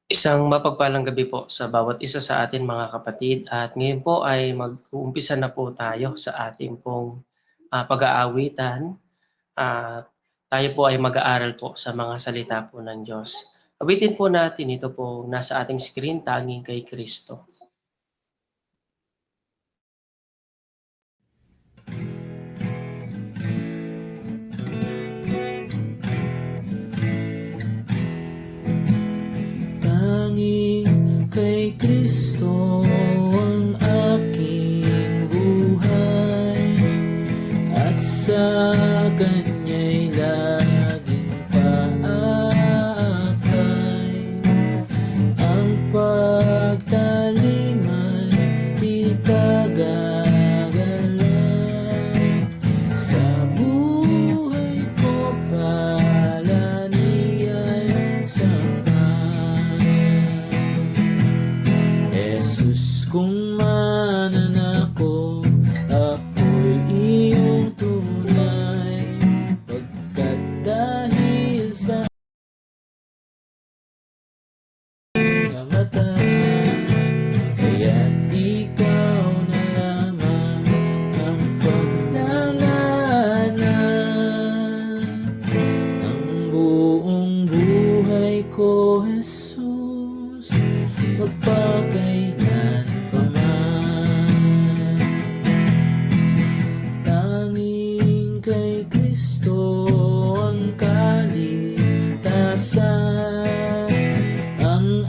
Isang mapagpalang gabi po sa bawat isa sa atin mga kapatid at ngayon po ay mag-uumpisa na po tayo sa ating pong pag-aawitan at tayo po ay mag-aaral po sa mga salita po ng Diyos. Awitin po natin ito po nasa ating screen, Tanging kay Kristo. Tanging kay Kristo ang aking buhay, at sa Kanya'y laging paakay. Ang pagtalimay di kagagalan, sa buhay ko pala niya'y sapat. Jesus, kung mananako, ako'y iyong tunay, pagkat dahil sa namatay, kaya't ikaw na lamang ang paglalanan ng buong buhay ko, Jesus, magpakailan pa man. Tanging kay Kristo ang kaligtasan, ang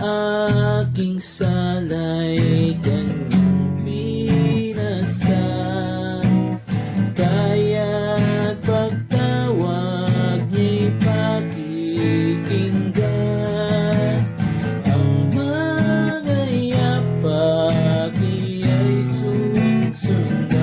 aking sala'y Kanyang pinasan, kaya't pagtawag niya'y pakikinggan. Ang mga yapak niya'y susundan.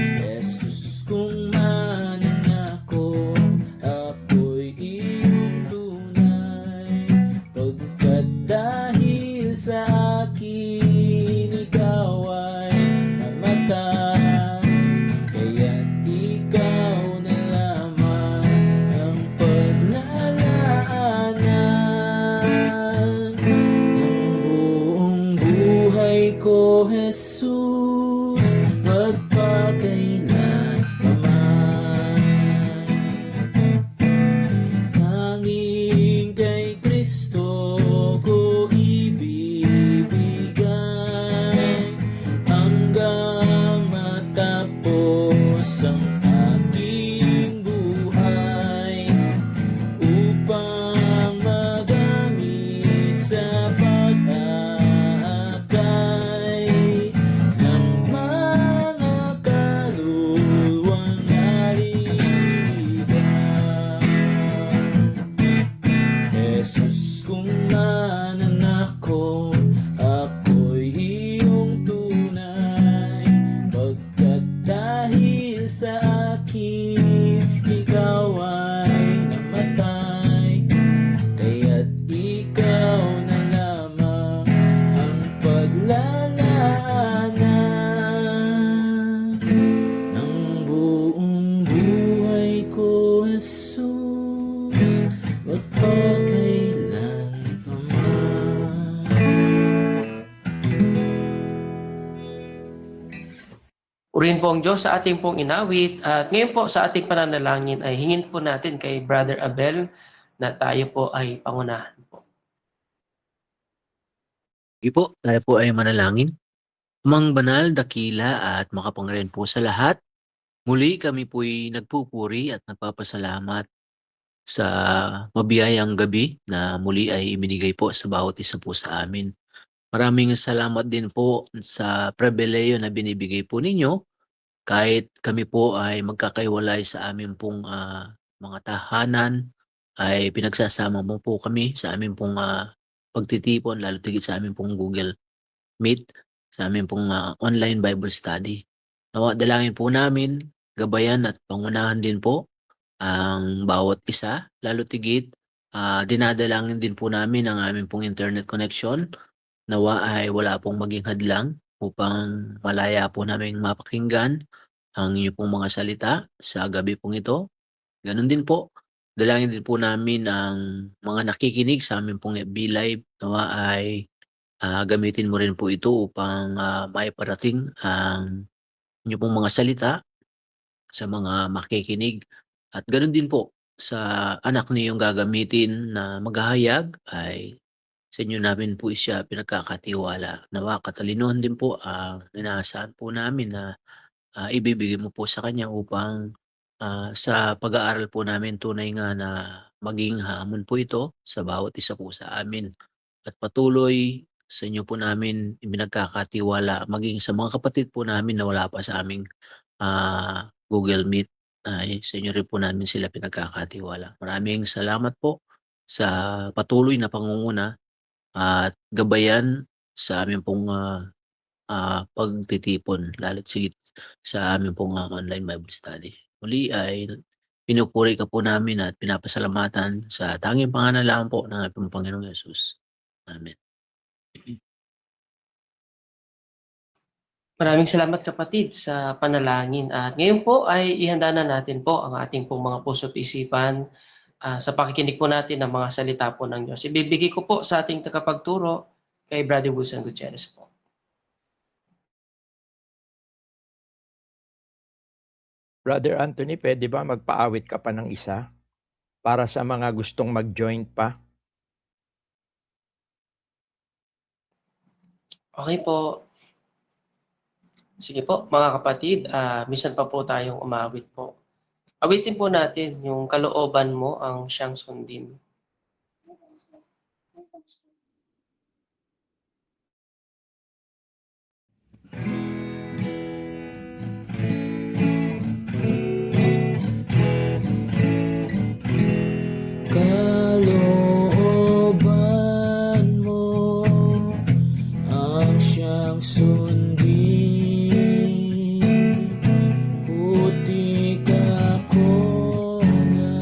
Jesus, kung mananako, ako'y iyong tunay, pagkat dahil sa akin ikaw ay namatay, kaya't ikaw na lamang ang paglalaanan ng buong buhay ko, Jesus, magpakailan pa man. Tanging kay Kristo ko ibibigay, hanggang matapos ang aking buhay, upang magamit sa pag-aakay ng mga kaluluwang naririyan. Jesus, kung mananako, ako'y iyong tunay, pagkat dahil sa akin ikaw ay namatay, kaya't ikaw na lamang ang paglalaanan ng buong buhay ko, Jesus, magpakailan pa man. Purihin po ang Diyos sa ating pong inawit at ngayon po sa ating pananalangin ay hingin po natin kay Brother Abel na tayo po ay pangunahan po. Sige po, tayo po ay manalangin. Amang banal, dakila at makapangyarihan po sa lahat, muli kami po'y nagpupuri at nagpapasalamat sa mabiyayang gabi na muli ay iminigay po sa bawat isa po sa amin. Maraming salamat din po sa pribileyo na binibigay po ninyo kahit kami po ay magkakaiwalay sa amin pong mga tahanan, ay pinagsasama mo po kami sa amin pong pagtitipon, lalo tigit sa amin pong Google Meet, sa amin pong online Bible study. Nawa dalangin po namin, gabayan at pangunahan din po ang bawat isa, lalo tigit dinadalangin din po namin ang aming pong internet connection. Nawa ay wala pong maging hadlang upang malaya po namin mapakinggan ang inyong pong mga salita sa gabi pong ito. Ganun din po, Dalangin din po namin ang mga nakikinig sa amin pong FB Live nawa ay gamitin mo rin po ito upang maiparating ang inyo pong mga salita sa mga makikinig. At ganoon din po sa anak niyong gagamitin na maghahayag ay sa inyo namin po siya pinagkakatiwala. Nawa katalinuhan din po ang inaasahan po namin na ibibigay mo po sa kanya upang sa pag-aaral po namin tunay nga na maging hamon po ito sa bawat isa po sa amin. At patuloy sa inyo po namin ipinagkakatiwala maging sa mga kapatid po namin na wala pa sa aming Google Meet ay sa inyo rin po namin sila pinagkakatiwala. Maraming salamat po sa patuloy na pangunguna at gabayan sa aming pong pagtitipon lalo't higit sa aming pong online Bible study. Muli ay pinupuri ka po namin at pinapasalamatan sa tanging pangalan lang po ng ating Panginoong Yesus. Amen. Maraming salamat kapatid sa panalangin at ngayon po ay ihanda na natin po ang ating pong mga puso't isipan sa pakikinig po natin ng mga salita po ng Diyos. Ibibigay ko po sa ating tagapagturo kay Brother Wilson Gutierrez po. Brother Anthony, pwede ba magpaawit ka pa ng isa para sa mga gustong mag-join pa? Okay po. Sige po, mga kapatid, minsan pa po tayong umawit po. Awitin po natin yung kalooban mo ang siyang sundin. Kalooban mo ang siyang sundin, putik ako na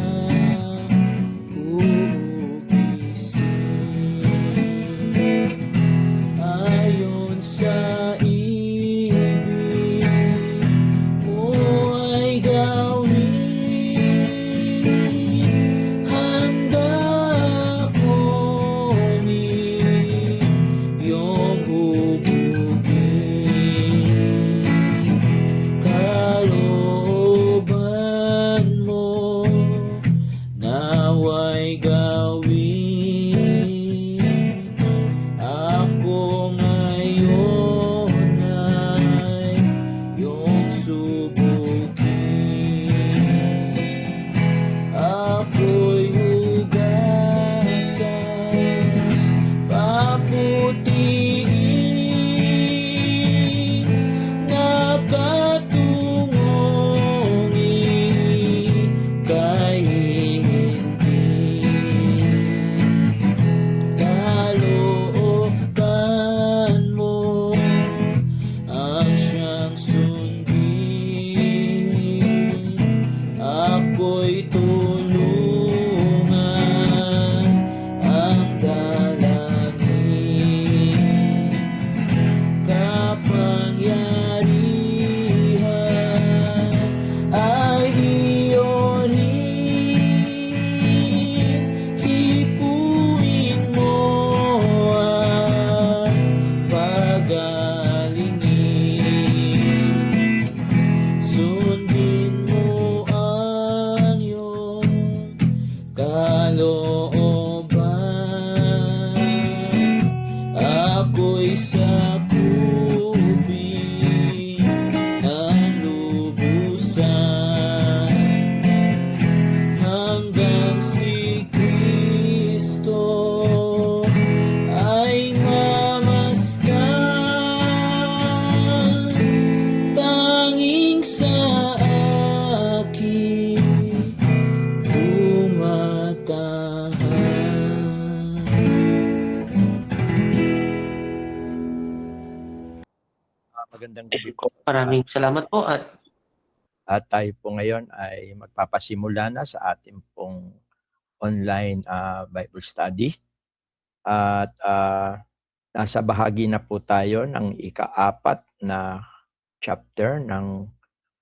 ugising ayon sa ibig mo ay gawin. Handa akong iyong hubugin. Kalooban mo naway gawin. Ako ngayon ay iyong subukin. Ako'y hugasan, paputiin, nakatungong ika'y hindi. Kalooban mo ang siyang sundin, ako'y tulungan ang dalangin. Kapangyarihan ay iyon rin. Hipuin mo ang pagalingin. Sundin mo ang iyong kalooban. Ako'y sakupin ng lubusan hanggang si Kristo ay mamasdan. Tanging sa akin tumatahan. Magandang gabi po. Maraming salamat po at At tayo po ngayon ay magpapasimula na sa ating pong online Bible study. At nasa bahagi na po tayo ng ika-4 na chapter ng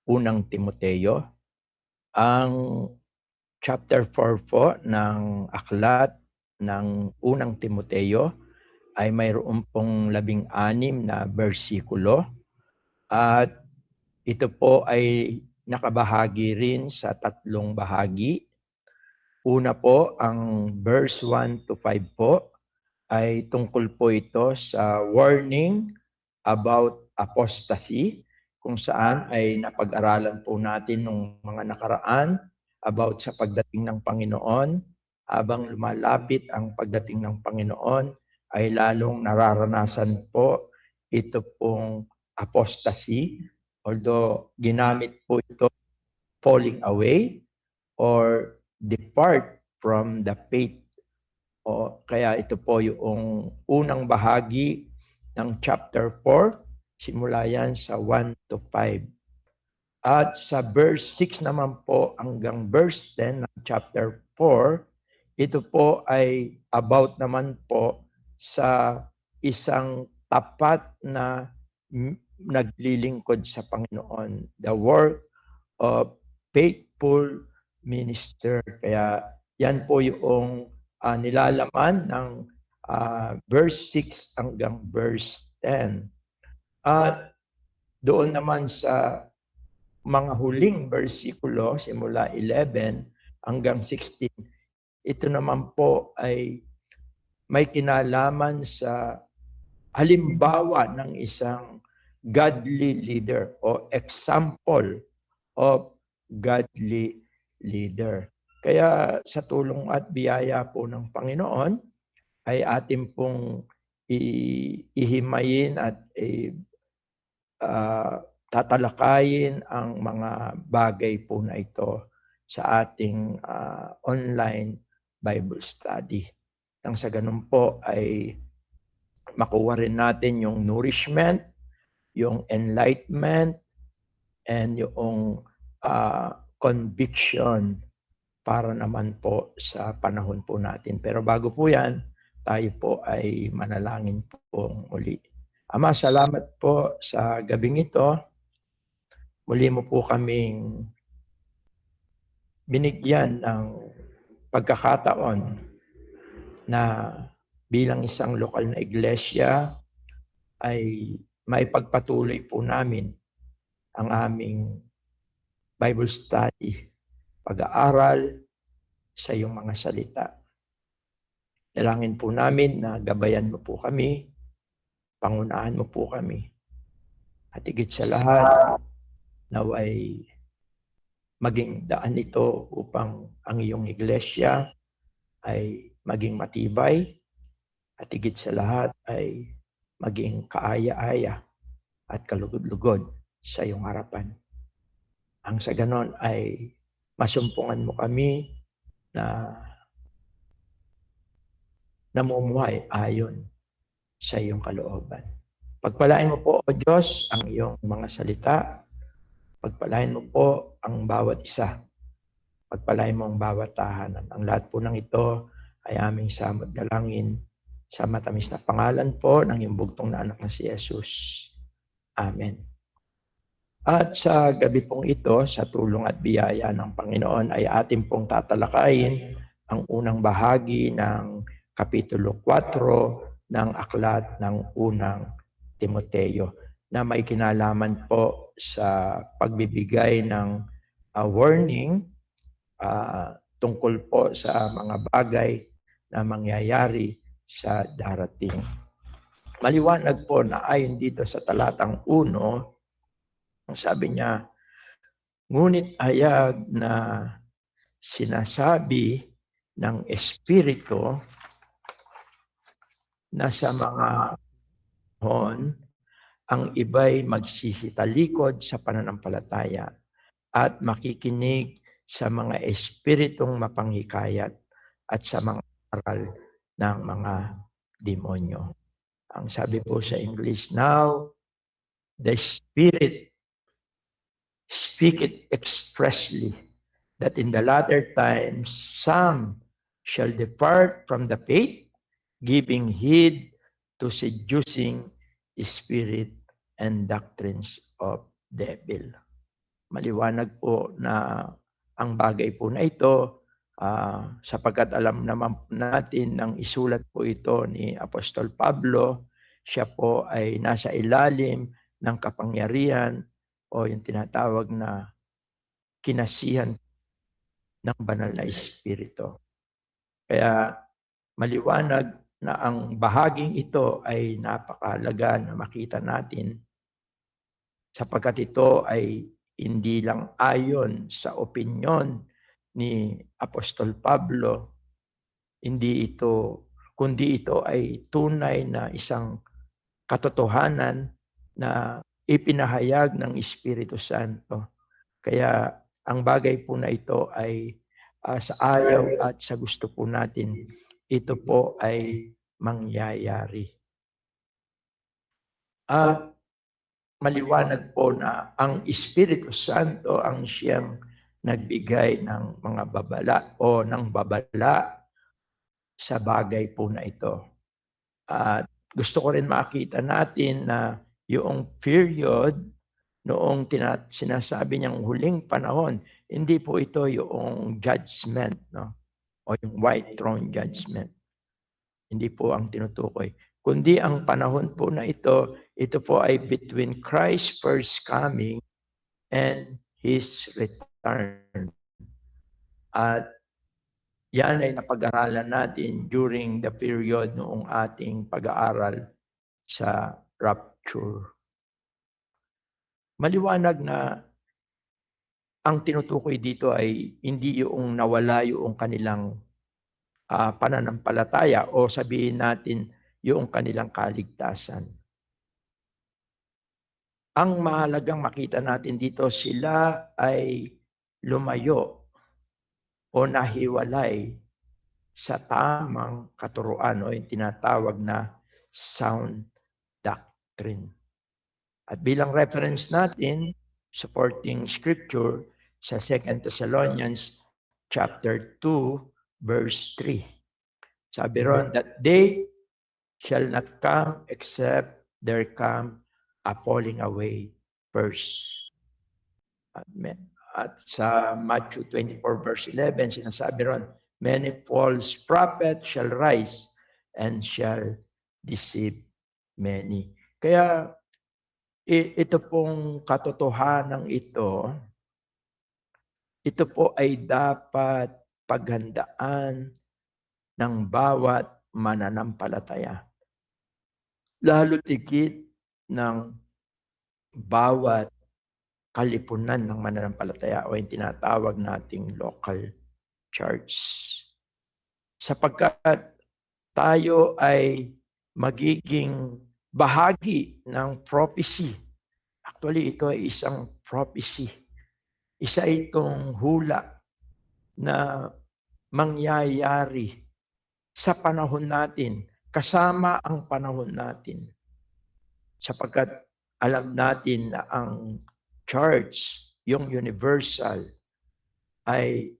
unang Timoteo. Ang chapter 4 po ng aklat ng unang Timoteo ay mayroon pong 16 na bersikulo at ito po ay nakabahagi rin sa 3 bahagi. Una po, ang verse 1 to 5 po ay tungkol po ito sa warning about apostasy, kung saan ay napag-aralan po natin nung mga nakaraan about sa pagdating ng Panginoon. Habang lumalapit ang pagdating ng Panginoon, ay lalong nararanasan po ito pong apostasy. Although ginamit po ito falling away or depart from the faith. O kaya ito po yung unang bahagi ng chapter 4, simula yan sa 1 to 5. At sa verse 6 naman po hanggang verse 10 ng chapter 4, ito po ay about naman po sa isang tapat na naglilingkod sa Panginoon. The work of faithful minister. Kaya yan po yung nilalaman ng verse 6 hanggang verse 10. At doon naman sa mga huling bersikulo, simula 11 hanggang 16, ito naman po ay may kinalaman sa halimbawa ng isang godly leader o example of godly leader. Kaya sa tulong at biyaya po ng Panginoon, ay atin pong ihimayin at tatalakayin ang mga bagay po na ito sa ating online Bible study. Nang sa ganun po ay makuha rin natin yung nourishment, yung enlightenment, and yung conviction para naman po sa panahon po natin. Pero bago po yan, tayo po ay manalangin po muli. Ama, salamat po sa gabing ito. Muli mo po kaming binigyan ng pagkakataon na bilang isang lokal na iglesia ay maipagpatuloy po namin ang aming Bible study, pag-aaral sa iyong mga salita. Dalangin po namin na gabayan mo po kami, pangunahan mo po kami. At higit sa lahat, naway maging daan ito upang ang iyong iglesia ay maging matibay at higit sa lahat ay maging kaaya-aya at kalugod-lugod sa iyong harapan. Ang sa ganon ay masumpungan mo kami na namumuhay ayon sa iyong kalooban. Pagpalain mo po, O Diyos, ang iyong mga salita. Pagpalain mo po ang bawat isa. Pagpalain mo ang bawat tahanan. Ang lahat po ng ito ay aming samot dalangin sa matamis na pangalan po ng iyong bugtong na anak na si Jesus. Amen. At sa gabi pong ito, sa tulong at biyaya ng Panginoon, ay atin pong tatalakayin ang unang bahagi ng Kapitulo 4 ng aklat ng unang Timoteo na may kinalaman po sa pagbibigay ng warning tungkol po sa mga bagay na mangyayari sa darating. Maliwanag po na ayon dito sa talatang 1, ang sabi niya, ngunit hayag na sinasabi ng Espiritu na sa mga panahon, ang iba'y magsisitalikod sa pananampalataya at makikinig sa mga espiritong mapanghikayat at sa mga aral ng mga demonyo. Ang sabi po sa English, now the Spirit speaketh expressly that in the latter times some shall depart from the faith, giving heed to seducing spirit and doctrines of devil. Maliwanag po na ang bagay po na ito Sapagkat alam naman natin nang isulat po ito ni Apostol Pablo, siya po ay nasa ilalim ng kapangyarihan o yung tinatawag na kinasihan ng banal na Espiritu. Kaya maliwanag na ang bahaging ito ay napakahalaga na makita natin sapagkat ito ay hindi lang ayon sa opinyon ni Apostol Pablo, kundi ito ay tunay na isang katotohanan na ipinahayag ng Espiritu Santo. Kaya ang bagay po na ito ay sa ayaw at sa gusto po natin, ito po ay mangyayari. At maliwanag po na ang Espiritu Santo ang siyang nagbigay ng mga babala o ng babala sa bagay po na ito. At gusto ko rin makita natin na yung period noong sinasabi niyang huling panahon, hindi po ito yung judgment, no? O yung white throne judgment. Hindi po ang tinutukoy. Kundi ang panahon po na ito po ay between Christ's first coming and His return. At yan ay napag-aralan natin during the period noong ating pag-aaral sa rapture. Maliwanag na ang tinutukoy dito ay hindi yung nawala yung kanilang pananampalataya o sabihin natin yung kanilang kaligtasan. Ang mahalagang makita natin dito, sila ay lumayo o nahiwalay sa tamang katuruan o yung tinatawag na sound doctrine. At bilang reference natin, supporting scripture sa 2 Thessalonians chapter 2, verse 3. Sabi ron, that they shall not come except there come a falling away first. At sa Matthew 24 verse 11, sinasabi ron, many false prophets shall rise and shall deceive many. Kaya ito pong katotohanan ito po ay dapat paghandaan ng bawat mananampalataya. Lalo tigit ng bawat kalipunan ng mananampalataya o yung tinatawag nating local church. Sapagkat tayo ay magiging bahagi ng prophecy. Actually, ito ay isang prophecy. Isa itong hula na mangyayari sa panahon natin, kasama ang panahon natin. Sapagkat alam natin na ang church, yung universal, ay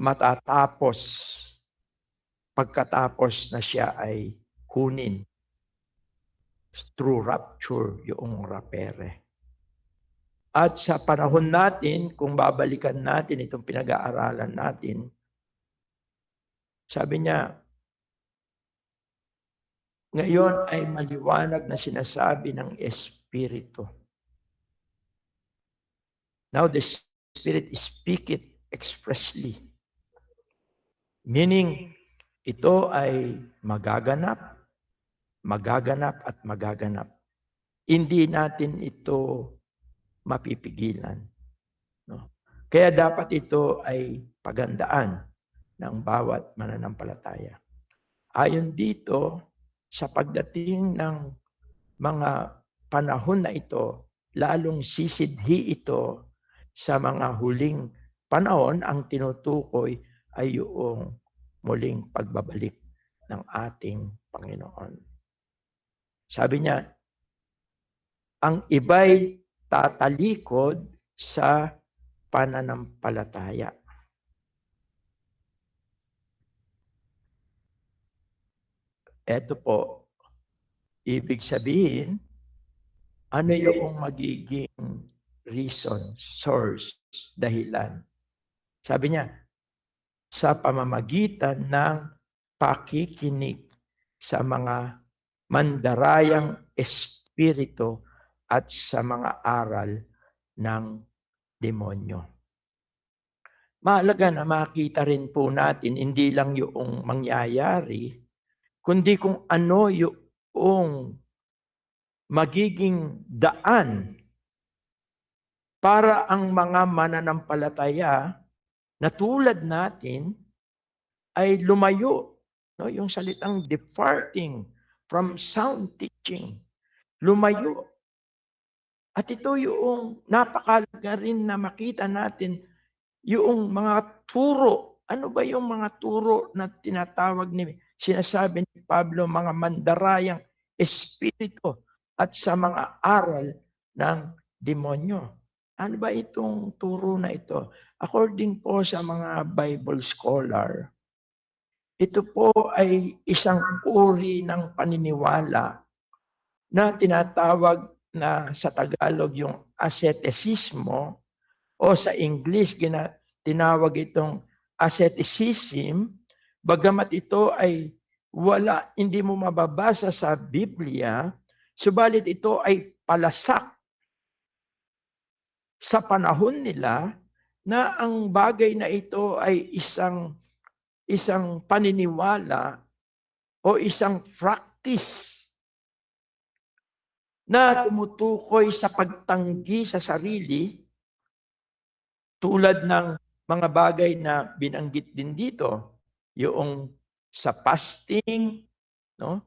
matatapos pagkatapos na siya ay kunin through rapture, yung rapere. At sa panahon natin, kung babalikan natin itong pinag-aaralan natin, sabi niya, ngayon ay maliwanag na sinasabi ng Espiritu. Now the Spirit speak it expressly. Meaning, ito ay magaganap at magaganap. Hindi natin ito mapipigilan. No? Kaya dapat ito ay pagandaan ng bawat mananampalataya. Ayon dito, sa pagdating ng mga panahon na ito, lalong sisidhi ito sa mga huling panahon, ang tinutukoy ay yung muling pagbabalik ng ating Panginoon. Sabi niya, ang iba'y tatalikod sa pananampalataya. Ito po, ibig sabihin, ano yung magiging reason, source, dahilan Sabi niya, sa pamamagitan ng pakikinig sa mga mandarayang espiritu at sa mga aral ng demonyo. Mahalaga na makita rin po natin hindi lang yung mangyayari, kundi kung ano yung magiging daan para ang mga mananampalataya na tulad natin ay lumayo. No? Yung salitang departing from sound teaching. Lumayo. At ito yung napakalaga rin na makita natin yung mga turo. Ano ba yung mga turo na tinatawag sinasabi ni Pablo, mga mandarayang espiritu at sa mga aral ng demonyo? Ano ba itong turo na ito? According po sa mga Bible scholar, ito po ay isang uri ng paniniwala na tinatawag na sa Tagalog yung asceticismo o sa English tinawag itong asceticism, bagamat ito ay hindi mo mababasa sa Biblia, subalit ito ay palasak sa panahon nila na ang bagay na ito ay isang paniniwala o isang practice na tumutukoy sa pagtanggi sa sarili tulad ng mga bagay na binanggit din dito, yung sa fasting, no?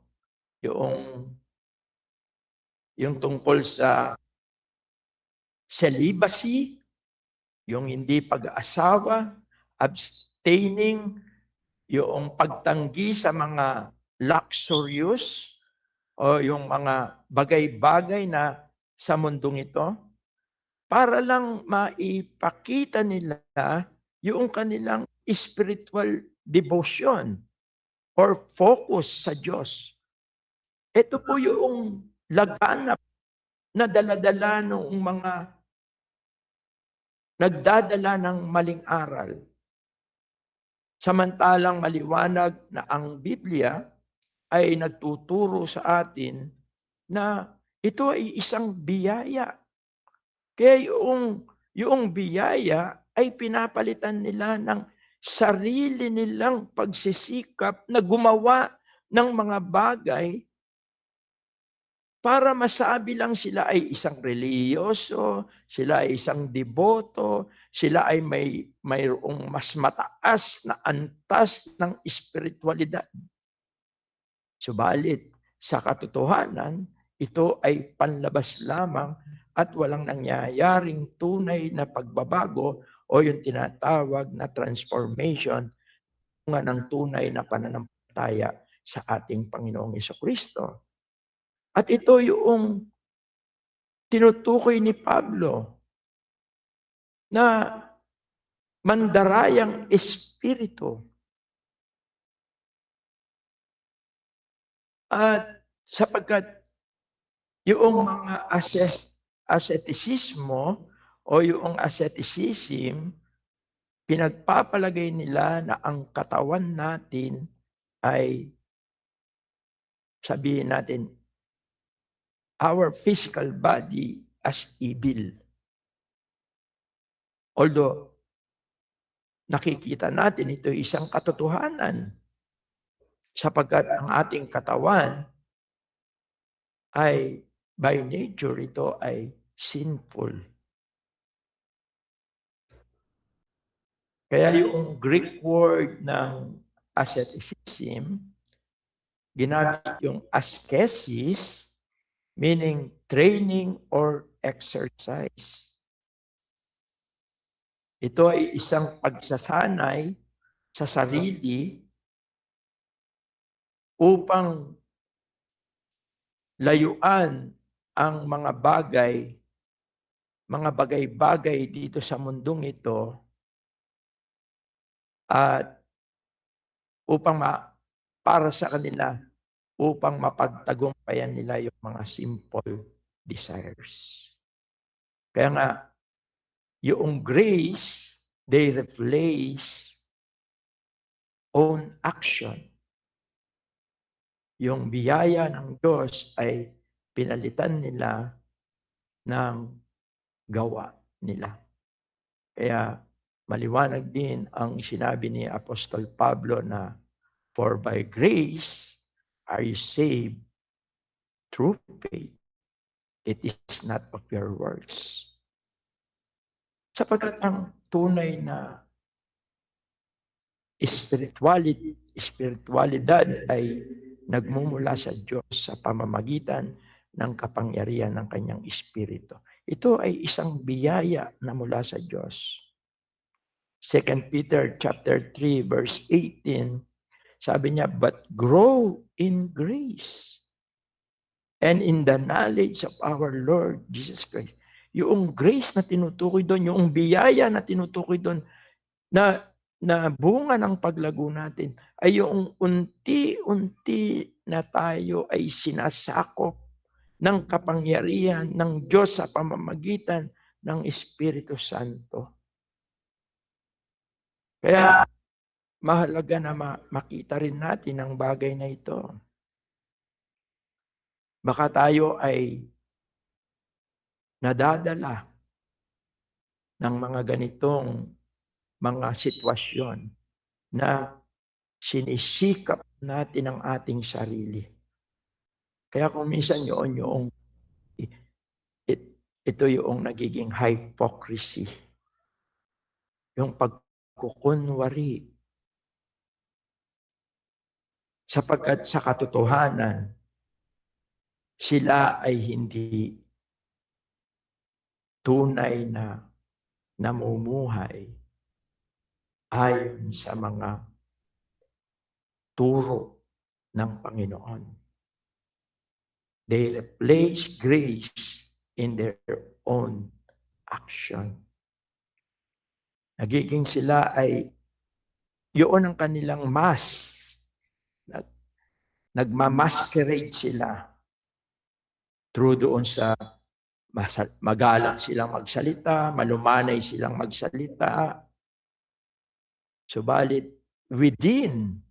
Yung tungkol sa celibacy, yung hindi pag-aasawa, abstaining, yung pagtanggi sa mga luxurious o yung mga bagay-bagay na sa mundong ito, para lang maipakita nila yung kanilang spiritual devotion or focus sa Diyos. Ito po yung laganap na daladala ng mga nagdadala ng maling aral. Samantalang maliwanag na ang Biblia ay nagtuturo sa atin na ito ay isang biyaya. Kaya yung biyaya ay pinapalitan nila ng sarili nilang pagsisikap na gumawa ng mga bagay para masabi lang sila ay isang reliyoso, sila ay isang deboto, sila ay mayroong mas mataas na antas ng espiritualidad. Subalit, sa katotohanan, ito ay panlabas lamang at walang nangyayaring tunay na pagbabago o yung tinatawag na transformation ng tunay na pananampalataya sa ating Panginoong Jesucristo. At ito yung tinutukoy ni Pablo na mandarayang espiritu. At sapagkat yung mga asceticismo o yung asceticism, pinagpapalagay nila na ang katawan natin ay, sabihin natin, our physical body as evil. Although, nakikita natin ito isang katotohanan sapagkat ang ating katawan ay by nature ito ay sinful. Kaya yung Greek word ng asceticism, ginamit yung ascesis, meaning training or exercise. Ito ay isang pagsasanay sa sarili upang layuan ang mga bagay-bagay dito sa mundong ito at para sa kanila, upang mapagtagumpayan nila yung mga simple desires. Kaya nga, yung grace they replace own action. Yung biyaya ng Diyos ay pinalitan nila ng gawa nila. Kaya maliwanag din ang sinabi ni Apostol Pablo na, "For by grace are you saved through faith. It is not of your works." Sapagkat ang tunay na spiritualidad ay nagmumula sa Diyos sa pamamagitan ng kapangyarihan ng kanyang Espiritu. Ito ay isang biyaya na mula sa Diyos. 2 Peter chapter 3 verse 18, sabi niya, "But grow in grace and in the knowledge of our Lord Jesus Christ." Yung grace na tinutukoy doon, yung biyaya na tinutukoy doon, na bunga ng paglago natin, ay yung unti-unti na tayo ay sinasakop ng kapangyarihan ng Diyos sa pamamagitan ng Espiritu Santo. Kaya mahalaga na makita rin natin ang bagay na ito. Baka tayo ay nadadala ng mga ganitong mga sitwasyon na sinisikap natin ang ating sarili. Kaya kung minsan ito yung nagiging hypocrisy. Yung pagkukunwari. Sapagkat sa katotohanan, sila ay hindi tunay na namumuhay ayon sa mga turo ng Panginoon. They replace grace in their own action. Nagiging sila ay yun ang kanilang mask. Nagmamasquerade sila through doon sa magalang silang magsalita, malumanay silang magsalita. Subalit, within,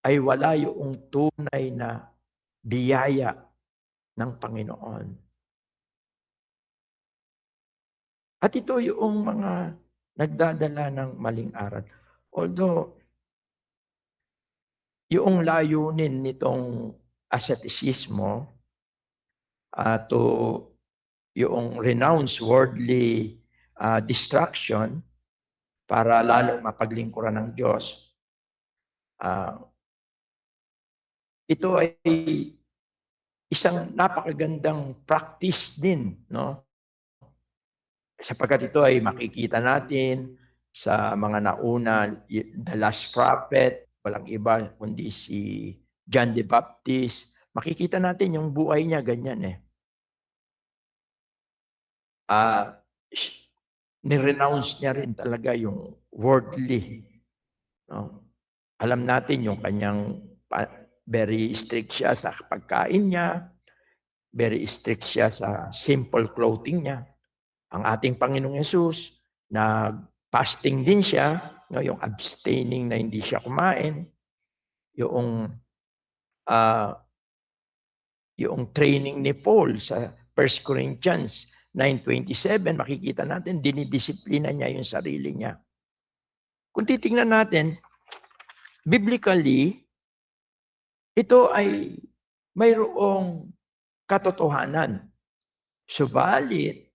ay wala yung tunay na biyaya ng Panginoon. At ito yung mga nagdadala ng maling aral. Although, yung layunin nitong asceticismo, to yung renounce worldly distraction para lalo mapaglingkuran ng Diyos, ito ay isang napakagandang practice din, no? Sapagkat ito ay makikita natin sa mga nauna, the last prophet, walang iba kundi si John the Baptist. Makikita natin yung buhay niya ganyan eh. Ni-renounce niya rin talaga yung worldly. No? Alam natin yung kanyang very strict siya sa pagkain niya, very strict siya sa simple clothing niya. Ang ating Panginoong Yesus, nag-fasting din siya, no? Yung abstaining na hindi siya kumain, yung training ni Paul sa 1 Corinthians 9:27, makikita natin, dinidisiplina niya yung sarili niya. Kung titingnan natin, biblically, ito ay mayroong katotohanan. Subalit,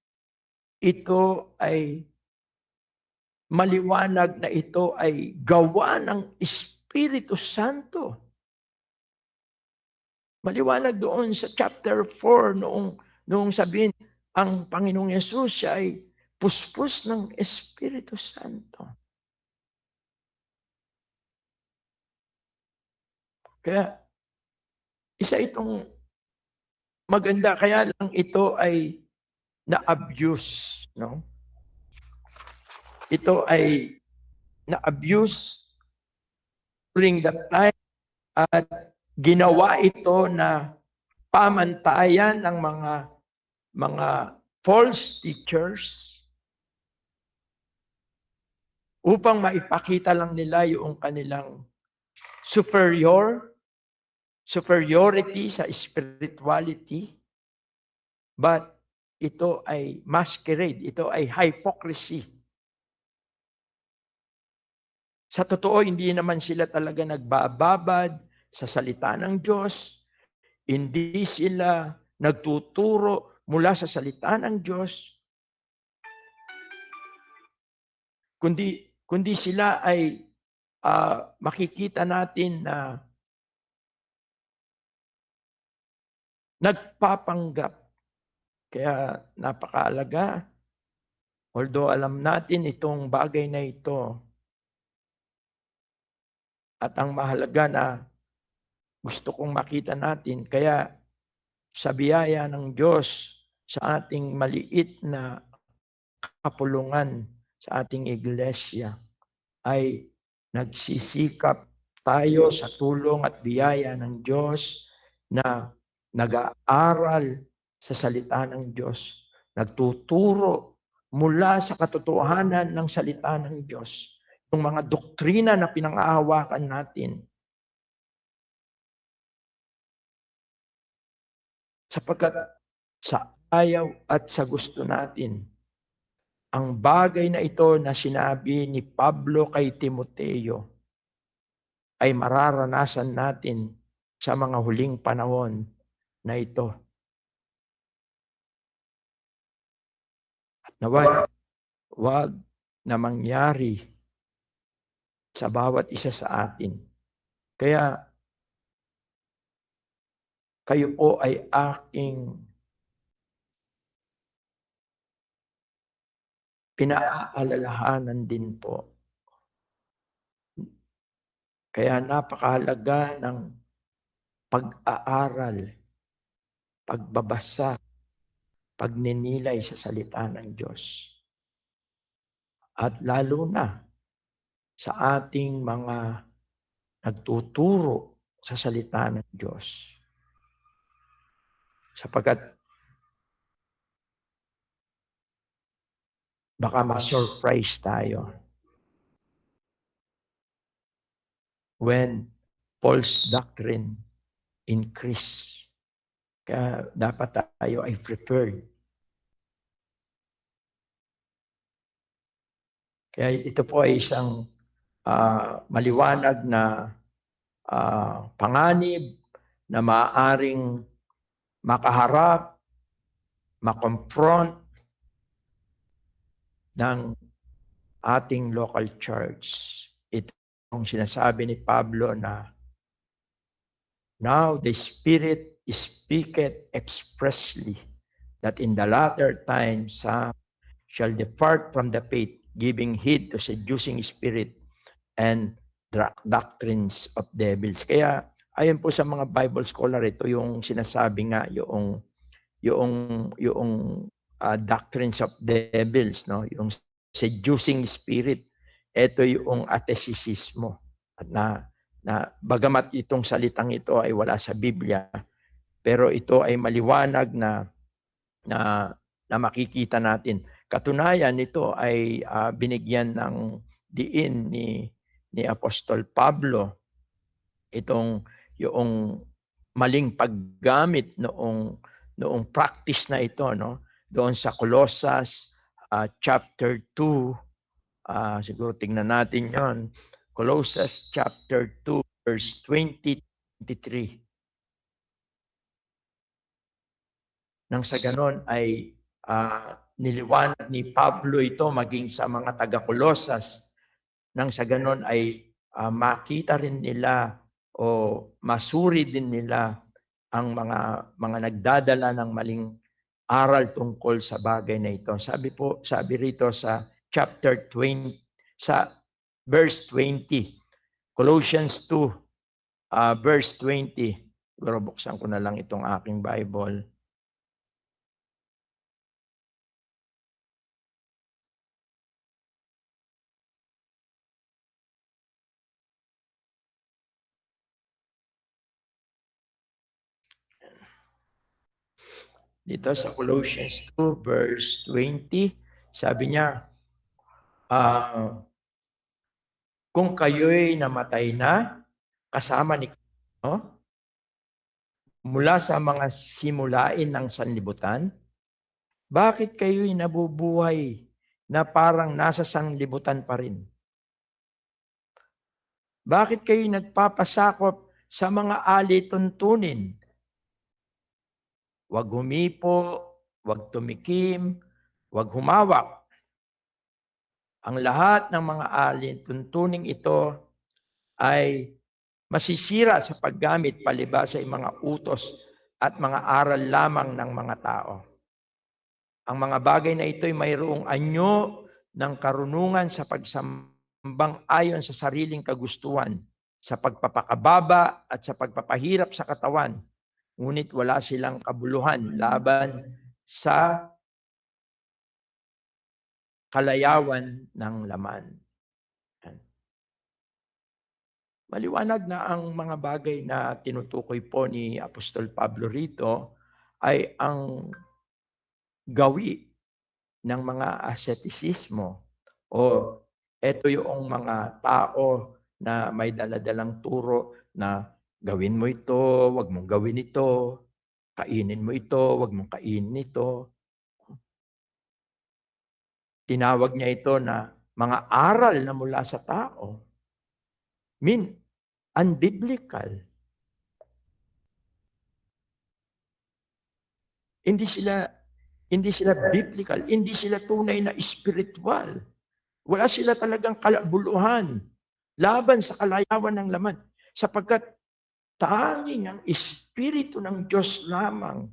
ito ay maliwanag na ito ay gawa ng Espiritu Santo. Maliwanag doon sa chapter 4 noong sabihin, ang Panginoong Yesus siya ay puspos ng Espiritu Santo. Kaya, isa itong maganda, kaya lang ito ay na-abuse, no? Ito ay na-abuse during that time at ginawa ito na pamantayan ng mga false teachers upang maipakita lang nila yung kanilang superiority sa spirituality, but ito ay masquerade, ito ay hypocrisy. Sa totoo, hindi naman sila talaga nagbababad sa salita ng Diyos. Hindi sila nagtuturo mula sa salita ng Diyos. Kundi sila ay makikita natin na nagpapanggap. Kaya napakaalaga, although alam natin itong bagay na ito, at ang mahalaga na gusto kong makita natin, kaya sa biyaya ng Diyos sa ating maliit na kapulungan sa ating iglesia, ay nagsisikap tayo sa tulong at biyaya ng Diyos na nag-aaral sa salita ng Diyos, nagtuturo mula sa katotohanan ng salita ng Diyos, yung mga doktrina na pinang-aawakan natin. Sapagkat sa ayaw at sa gusto natin, ang bagay na ito na sinabi ni Pablo kay Timoteo ay mararanasan natin sa mga huling panahon na ito. At naway, wag na mangyari sa bawat isa sa atin. Kaya kayo po ay aking pinaalalahanan din po. Kaya napakahalaga ng pag-aaral, pagbabasa, pagninilay sa salita ng Diyos. At lalo na sa ating mga nagtuturo sa salita ng Diyos. Sapagkat baka ma-surprise tayo when false doctrine increase. Kaya dapat tayo ay prepared. Kaya ito po ay isang maliwanag na panganib na maaaring makaharap, makonfront ng ating local church. Ito ang sinasabi ni Pablo na now the Spirit speaketh expressly that in the latter times some shall depart from the faith, giving heed to seducing spirit and doctrines of devils. Kaya ayon po sa mga Bible scholar, ito yung sinasabi nga yung doctrines of devils, no? Yung seducing spirit. Ito yung atesisismo. At na bagamat itong salitang ito ay wala sa Biblia, pero ito ay maliwanag na makikita natin. Katunayan, ito ay binigyan ng diin ni Apostol Pablo, itong yung maling paggamit noong practice na ito, no? Doon sa Colossus chapter 2, siguro tingnan natin yon. Colossus chapter 2 verse 20-23. Nang sa ganon ay niliwanag ni Pablo ito maging sa mga taga-Colossus. Nang sa ganon ay makita rin nila o masuri din nila ang mga nagdadala ng maling aral tungkol sa bagay na ito. Sabi rito sa chapter 20, sa verse 20, Colossians 2, verse 20. Siguro buksan ko na lang itong aking Bible. Dito sa Colossians 2 verse 20, sabi niya, kung kayo'y namatay na kasama ni Kristo mula sa mga simulain ng sanlibutan, bakit kayo'y nabubuhay na parang nasa sanlibutan pa rin? Bakit kayo'y nagpapasakop sa mga alituntunin? Huwag humipo, huwag tumikim, huwag humawak. Ang lahat ng mga alituntuning ito ay masisira sa paggamit palibhasa sa mga utos at mga aral lamang ng mga tao. Ang mga bagay na ito ay mayroong anyo ng karunungan sa pagsambang ayon sa sariling kagustuhan, sa pagpapakababa at sa pagpapahirap sa katawan, ngunit wala silang kabuluhan laban sa kalayawan ng laman. Maliwanag na ang mga bagay na tinutukoy po ni Apostol Pablo rito ay ang gawi ng mga ascetisismo o ito yung mga tao na may daladalang turo na gawin mo ito, wag mong gawin ito, kainin mo ito, wag mong kainin ito. Tinawag niya ito na mga aral na mula sa tao. Unbiblical. Hindi sila biblical, hindi sila tunay na spiritual. Wala sila talagang kalabuluhan laban sa kalayawan ng laman, sapagkat tanging ang Espiritu ng Diyos lamang.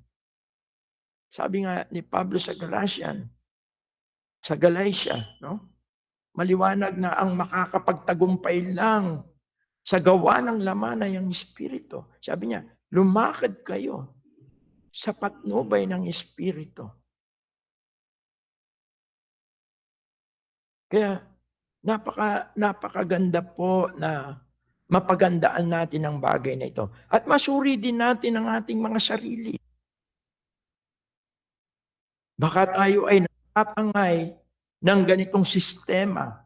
Sabi nga ni Pablo sa Galatia, no? Maliwanag na ang makakapagtagumpay lang sa gawa ng laman ay ang Espiritu. Sabi niya, lumakad kayo sa patnubay ng Espiritu. Kaya napakaganda po na mapagandaan natin ang bagay na ito. At masuri din natin ang ating mga sarili. Baka tayo ay natatangay ng ganitong sistema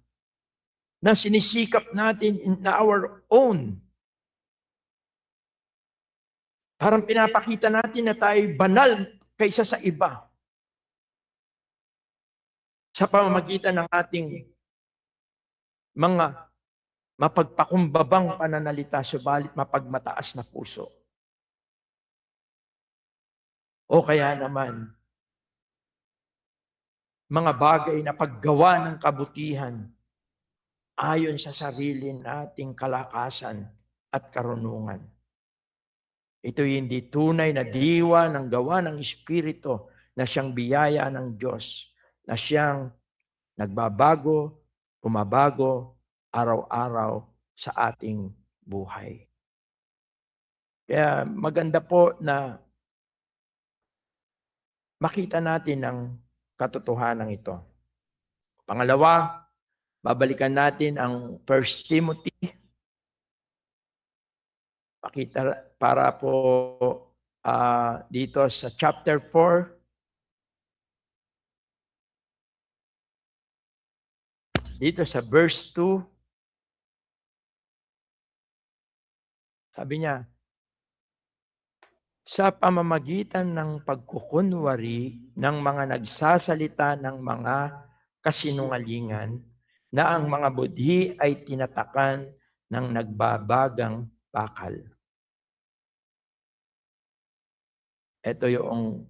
na sinisikap natin in our own. Parang pinapakita natin na tayo banal kaysa sa iba. Sa pamamagitan ng ating mga mapagpakumbabang pananalita, subalit mapagmataas na puso. O kaya naman, mga bagay na paggawa ng kabutihan ayon sa sarili nating kalakasan at karunungan. Ito hindi tunay na diwa ng gawa ng Espiritu na siyang biyaya ng Diyos, na siyang nagbabago, pumabago, araw-araw sa ating buhay. Kaya maganda po na makita natin ang katotohanan ito. Pangalawa, babalikan natin ang 1 Timothy. Pakita para po dito sa chapter 4. Dito sa verse 2. Sabi niya, sa pamamagitan ng pagkukunwari ng mga nagsasalita ng mga kasinungalingan, na ang mga budhi ay tinatakan ng nagbabagang bakal. Ito yung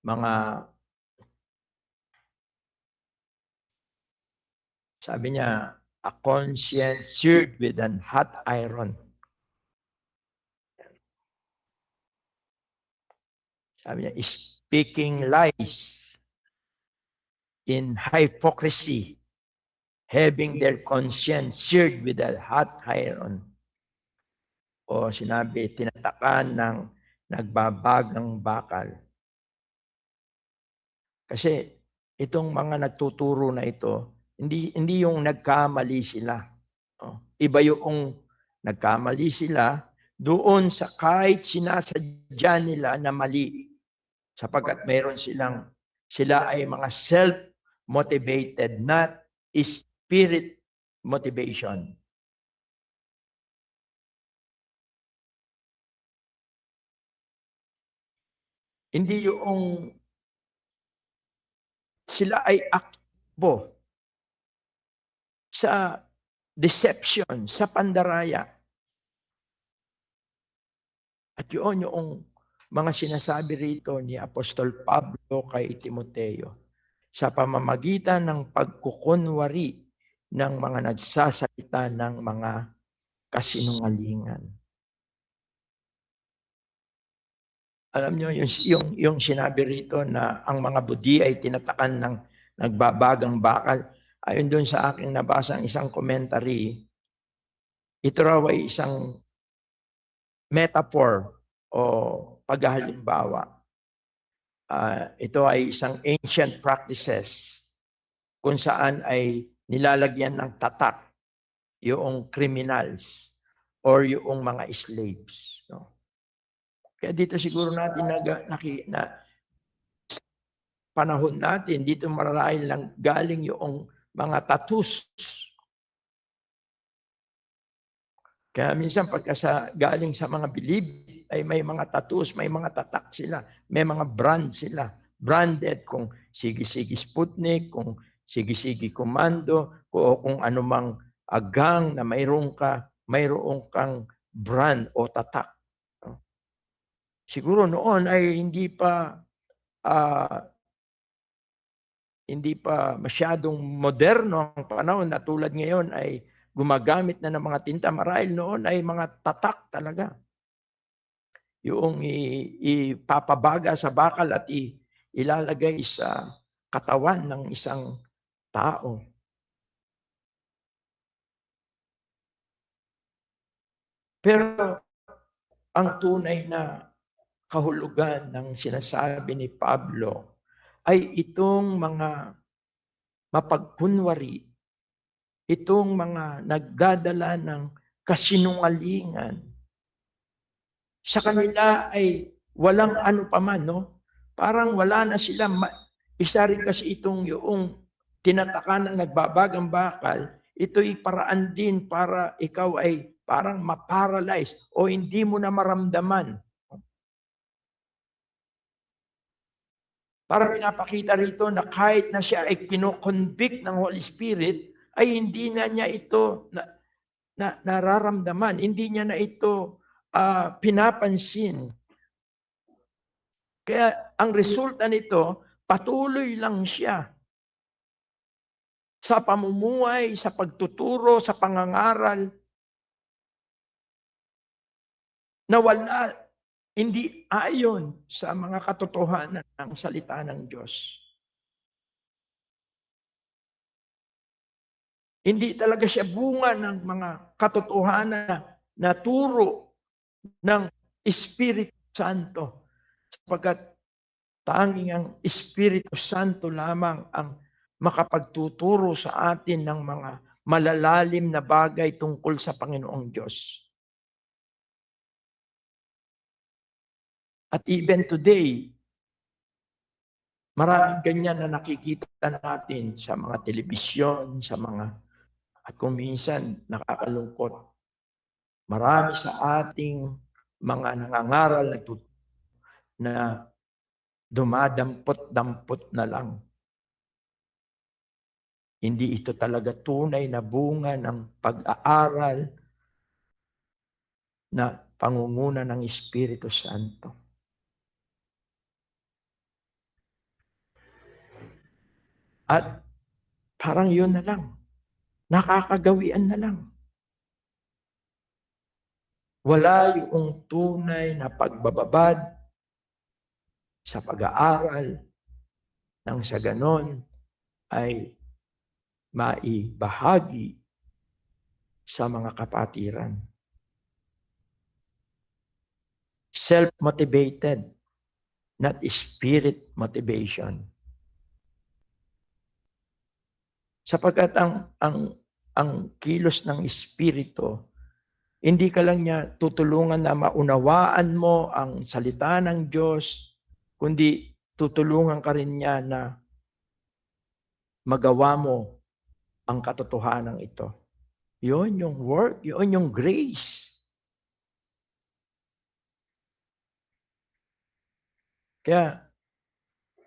mga, sabi niya, a conscience seared with an hot iron. Sabi niya, speaking lies in hypocrisy, having their conscience seared with a hot iron. O sinabi, tinatakan ng nagbabagang bakal. Kasi itong mga nagtuturo na ito, hindi yung nagkamali sila. Iba yung nagkamali sila doon sa kahit sinasadya nila na mali. Sapagkat mayroon sila ay mga self-motivated, not spirit motivation. Hindi yung sila ay akbo sa deception, sa pandaraya. At yun yung mga sinasabi rito ni Apostol Pablo kay Timoteo sa pamamagitan ng pagkukunwari ng mga nagsasalita ng mga kasinungalingan. Alam nyo, yung sinabi rito na ang mga budi ay tinatakan ng nagbabagang bakal, ayon doon sa aking nabasang isang commentary, ito raw ay isang metaphor o paghahalimbawa. Ito ay isang ancient practices kung saan ay nilalagyan ng tatak yung criminals or yung mga slaves. No? Kaya dito siguro natin na panahon natin, dito marahil lang galing yung mga tattoos. Kaya minsan pagka galing sa mga believe, ay may mga tattoos, may mga tatak sila, may mga brand sila. Branded kung Sige-Sige Sputnik, kung Sige-Sige Commando, o kung anumang agang na mayroon kang brand o tatak. Siguro noon ay hindi pa masyadong moderno ang panahon na tulad ngayon ay gumagamit na ng mga tinta. Marahil noon ay mga tatak talaga. Yung ipapabaga sa bakal at ilalagay sa katawan ng isang tao. Pero ang tunay na kahulugan ng sinasabi ni Pablo ay itong mga mapagkunwari, itong mga nagdadala ng kasinungalingan. Sa kanila ay walang ano pa man, no? Parang wala na sila. Isa rin kasi itong yung tinatakan ng nagbabagang bakal, ito'y paraan din para ikaw ay parang ma-paralyze o hindi mo na maramdaman. Para pinapakita rito na kahit na siya ay kinoconvict ng Holy Spirit, ay hindi na niya ito nararamdaman. Hindi niya na ito pinapansin. Kaya ang resulta nito, patuloy lang siya sa pamumuhay, sa pagtuturo, sa pangangaral, na wala, hindi ayon sa mga katotohanan ng salita ng Diyos. Hindi talaga siya bunga ng mga katotohanan na turo ng Espiritu Santo. Sapagkat tanging ang Espiritu Santo lamang ang makapagtuturo sa atin ng mga malalalim na bagay tungkol sa Panginoong Diyos. At even today, maraming ganyan na nakikita natin sa mga telebisyon, at kung minsan nakakalungkot. Marami sa ating mga nangangaral na dumadampot-dampot na lang. Hindi ito talaga tunay na bunga ng pag-aaral na pangunguna ng Espiritu Santo. At parang yun na lang. Nakakagawian na lang. Wala yung tunay na pagbababad sa pag-aaral nang sa ganon ay maibahagi sa mga kapatiran. Self-motivated, not spirit motivation. Sapagkat ang kilos ng Espiritu, hindi ka lang niya tutulungan na maunawaan mo ang salita ng Diyos, kundi tutulungan ka rin niya na magawa mo ang katotohanan ito. Yun yung work, yun yung grace. Kaya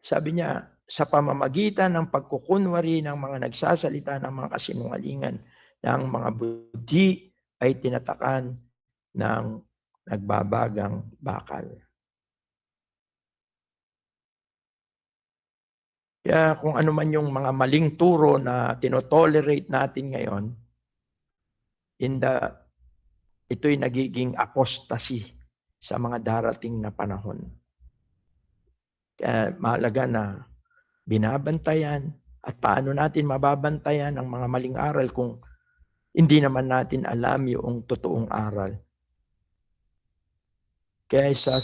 sabi niya, sa pamamagitan ng pagkukunwari ng mga nagsasalita ng mga kasinungalingan, ng mga budhi ay tinatakan ng nagbabagang bakal. Kaya kung ano man yung mga maling turo na tinotolerate natin ngayon, ito'y nagiging apostasy sa mga darating na panahon. Kaya mahalaga na binabantayan at paano natin mababantayan ang mga maling aral kung hindi naman natin alam yung totoong aral. Kaya sa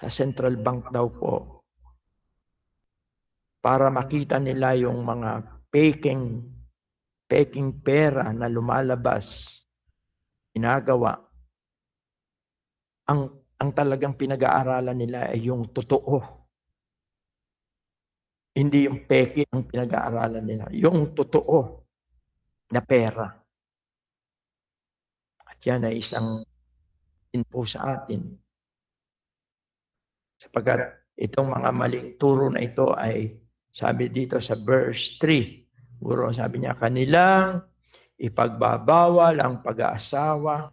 Central Bank daw po, para makita nila yung mga peking pera na lumalabas, ginagawa, ang talagang pinag-aaralan nila ay yung totoo. Hindi yung peke ang pinag-aaralan nila, yung totoo na pera. At yan ay isang info sa atin. Sapagkat itong mga maling turo na ito ay sabi dito sa verse 3, puro sabi niya, kanilang ipagbabawal ang pag-aasawa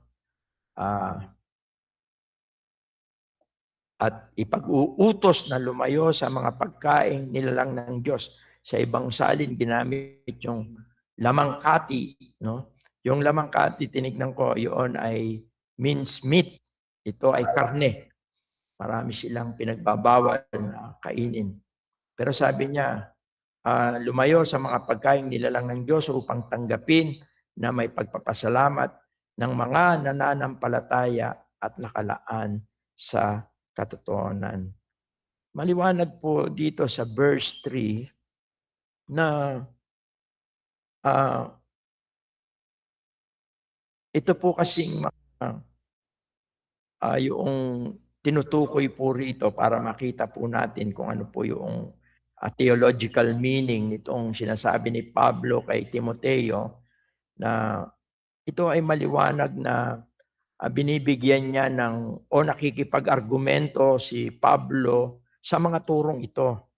at ipag-uutos na lumayo sa mga pagkaing nilalang ng Diyos. Sa ibang salin, ginamit yung lamangkati. No? Yung lamangkati, tinignan ko, yun ay minced meat. Ito ay karne. Marami silang pinagbabawal na kainin. Pero sabi niya, lumayo sa mga pagkaing nilalang ng Diyos upang tanggapin na may pagpapasalamat ng mga nananampalataya at nakalaan sa katotohanan. Maliwanag po dito sa verse 3 na ito po kasing yung tinutukoy po rito para makita po natin kung ano po yung theological meaning nitong sinasabi ni Pablo kay Timoteo, na ito ay maliwanag na binibigyan niya o nakikipag-argumento si Pablo sa mga turong ito.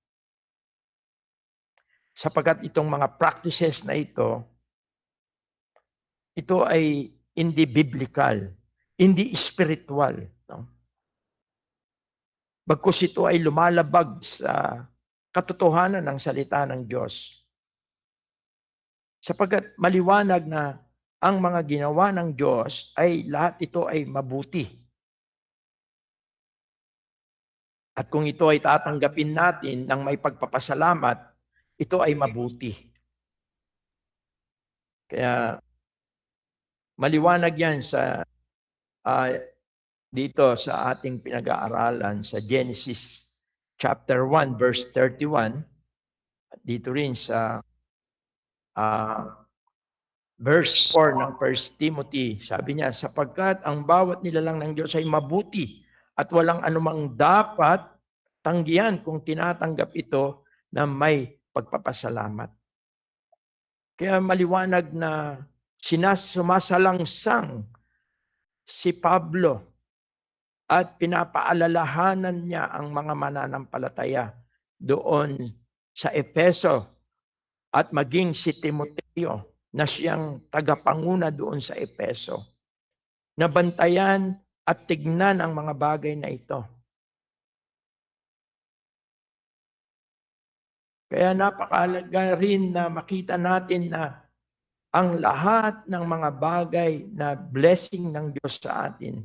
Sapagkat itong mga practices na ito ay hindi biblical, hindi spiritual. No? Bagkus ito ay lumalabag sa katotohanan ng salita ng Diyos. Sapagkat maliwanag na ang mga ginawa ng Diyos ay lahat ito ay mabuti. At kung ito ay tatanggapin natin ng may pagpapasalamat, ito ay mabuti. Kaya maliwanag yan sa dito sa ating pinag-aaralan sa Genesis chapter 1 verse 31 at dito rin sa verse 4 ng 1 Timothy. Sabi niya, sapagkat ang bawat nilalang ng Diyos ay mabuti at walang anumang dapat tanggihan kung tinatanggap ito na may pagpapasalamat. Kaya maliwanag na sumasalangsang si Pablo at pinapaalalahanan niya ang mga mananampalataya doon sa Efeso at maging si Timoteo na siyang tagapanguna doon sa Efeso. Nabantayan at tignan ang mga bagay na ito. Kaya napakahalaga rin na makita natin na ang lahat ng mga bagay na blessing ng Diyos sa atin,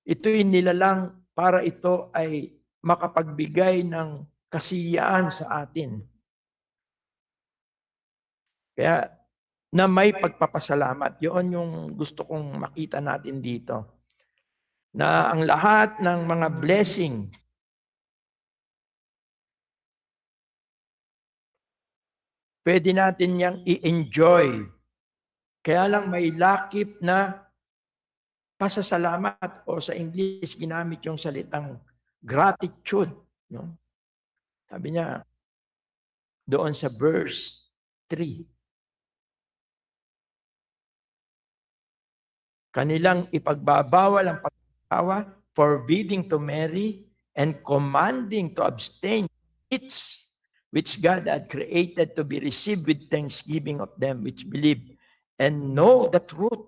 ito'y nilalang para ito ay makapagbigay ng kasiyaan sa atin. Kaya na may pagpapasalamat. Yun yung gusto kong makita natin dito. Na ang lahat ng mga blessing pwede natin yang i-enjoy. Kaya lang may lakip na pasasalamat o sa English ginamit yung salitang gratitude. No? Sabi niya doon sa verse 3. Kanilang ipagbabawal ang pag-aasawa forbidding to marry, and commanding to abstain gifts which God had created to be received with thanksgiving of them which believe and know the truth.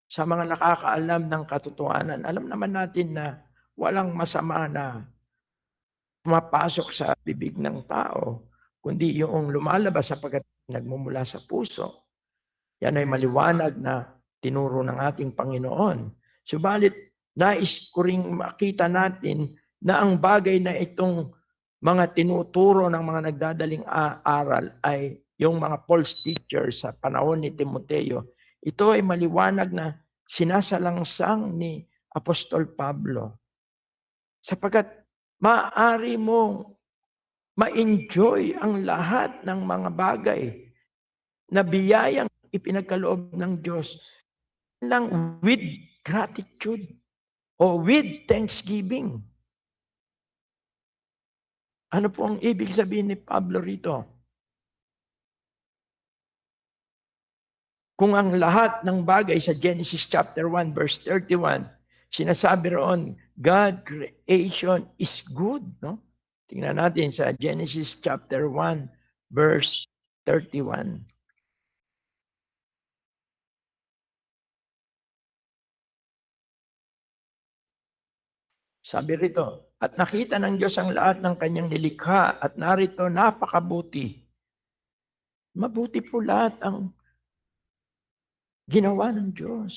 Sa mga nakakaalam ng katotohanan, alam naman natin na walang masama na pumapasok sa bibig ng tao, kundi yung lumalabas sapagkat nagmumula sa puso. Yan ay maliwanag na tinuro ng ating Panginoon. Subalit, nais ko ring makita natin na ang bagay na itong mga tinuturo ng mga nagdadaling aral ay yung mga false teachers sa panahon ni Timoteo. Ito ay maliwanag na sinasalangsang ni Apostol Pablo. Sapagkat maaari mong ma-enjoy ang lahat ng mga bagay na biyayang ipinagkaloob ng Diyos lang with gratitude o with thanksgiving. Ano po ang ibig sabihin ni Pablo rito? Kung ang lahat ng bagay sa Genesis chapter 1 verse 31, sinasabi roon, God creation is good, no? Tingnan natin sa Genesis chapter 1 verse 31. Sabi rito, at nakita ng Diyos ang lahat ng kanyang nilikha at narito napakabuti. Mabuti po lahat ang ginawa ng Diyos.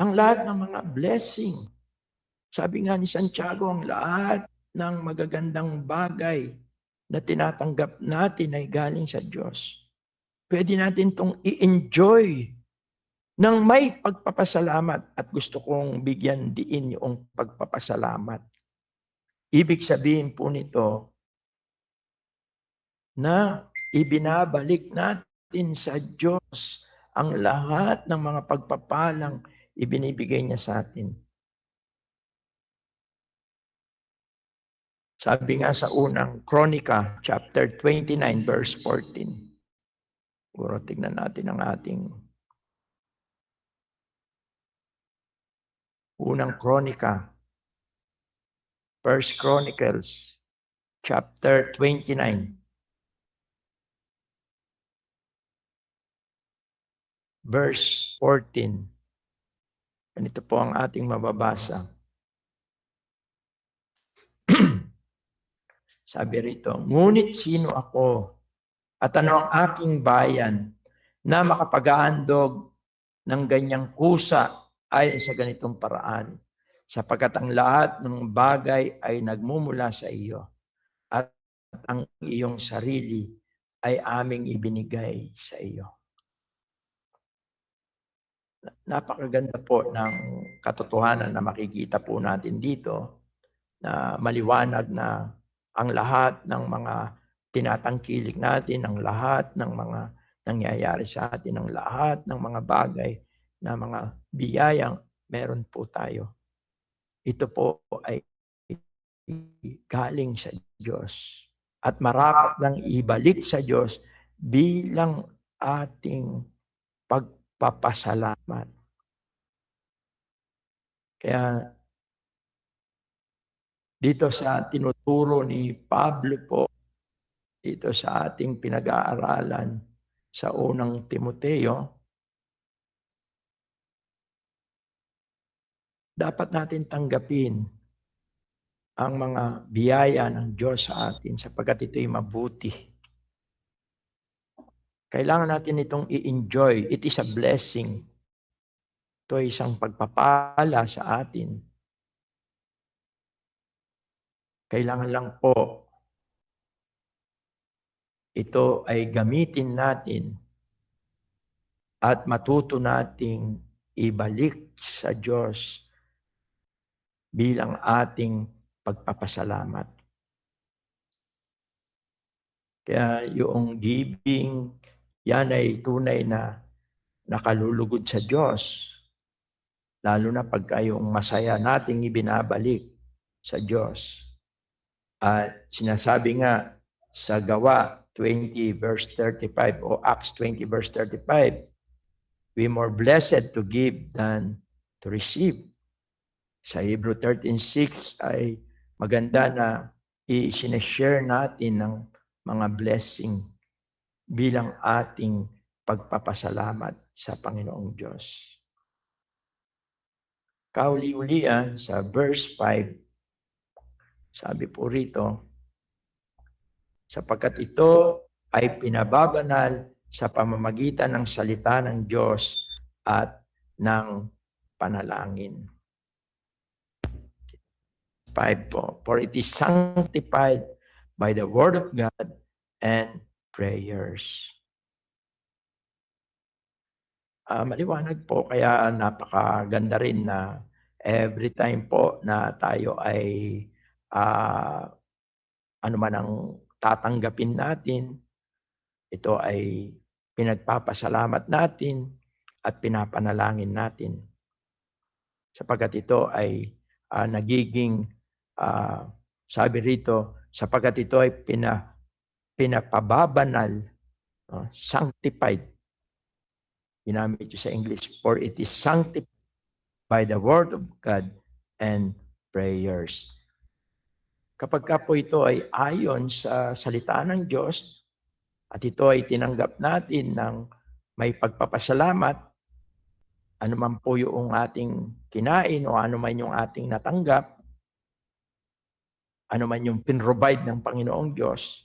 Ang lahat ng mga blessing. Sabi nga ni Santiago, ang lahat ng magagandang bagay na tinatanggap natin ay galing sa Diyos. Pwede natin itong i-enjoy ng may pagpapasalamat at gusto kong bigyan diin yung pagpapasalamat. Ibig sabihin po nito na ibinabalik natin sa Diyos ang lahat ng mga pagpapalang ibinibigay niya sa atin. Sabi nga sa unang Kronika, chapter 29, verse 14. Puro tignan natin ang ating unang Kronika, First Chronicles, chapter 29, verse 14. Ganito po ang ating mababasa. Sabi rito, ngunit sino ako at ano ang aking bayan na makapag-aandog ng ganyang kusa ayon sa ganitong paraan, sapagkat ang lahat ng bagay ay nagmumula sa iyo at ang iyong sarili ay aming ibinigay sa iyo. Napakaganda po ng katotohanan na makikita po natin dito na maliwanag na ang lahat ng mga tinatangkilik natin, ang lahat ng mga nangyayari sa atin, ang lahat ng mga bagay na mga biyayang meron po tayo. Ito po ay galing sa Diyos. At marapat lang ibalik sa Diyos bilang ating pagpapasalamat. Kaya dito sa tinuturo ni Pablo po, dito sa ating pinag-aaralan sa unang Timoteo, dapat natin tanggapin ang mga biyaya ng Diyos sa atin sapagkat ito'y mabuti. Kailangan natin itong i-enjoy. It is a blessing. Ito ay isang pagpapala sa atin. Kailangan lang po ito ay gamitin natin at matuto nating ibalik sa Diyos bilang ating pagpapasalamat. Kaya yung giving, yan ay tunay na nakalulugod sa Diyos. Lalo na pagka yung masaya nating ibinabalik sa Diyos. At sinasabi nga sa Gawa 20 verse 35 o Acts 20 verse 35, we more blessed to give than to receive. Sa Hebrew 13:6 ay maganda na i-share natin ng mga blessing bilang ating pagpapasalamat sa Panginoong Diyos. Kauli-ulian sa verse 5, sabi po rito, sapagkat ito ay pinababanal sa pamamagitan ng salita ng Diyos at ng panalangin. 5 po, for it is sanctified by the word of God and prayers. Maliwanag po, kaya napakaganda rin na every time po na tayo ay ano man ang tatanggapin natin, ito ay pinagpapasalamat natin at pinapanalangin natin. Sapagkat ito ay nagiging, sabi rito, sapagkat ito ay pinapababanal, sanctified. Ginamit ito sa English, for it is sanctified by the word of God and prayers. Kapag ka po ito ay ayon sa salita ng Diyos, at ito ay tinanggap natin ng may pagpapasalamat, ano man po yung ating kinain o ano man yung ating natanggap, ano man yung pinrovide ng Panginoong Diyos,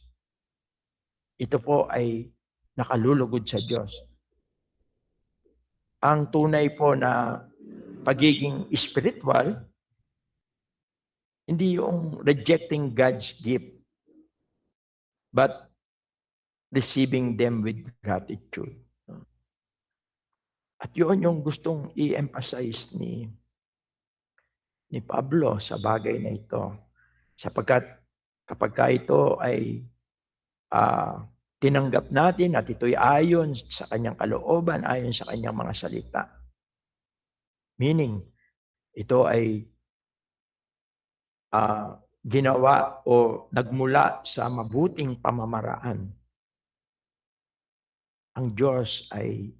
ito po ay nakalulugod sa Diyos. Ang tunay po na pagiging spiritual, hindi yung rejecting God's gift, but receiving them with gratitude. At yun yung gustong i-emphasize ni Pablo sa bagay na ito. Sapagkat kapag ito ay tinanggap natin at ito'y ayon sa kanyang kalooban, ayon sa kanyang mga salita. Meaning, ito ay ginawa o nagmula sa mabuting pamamaraan. Ang Diyos ay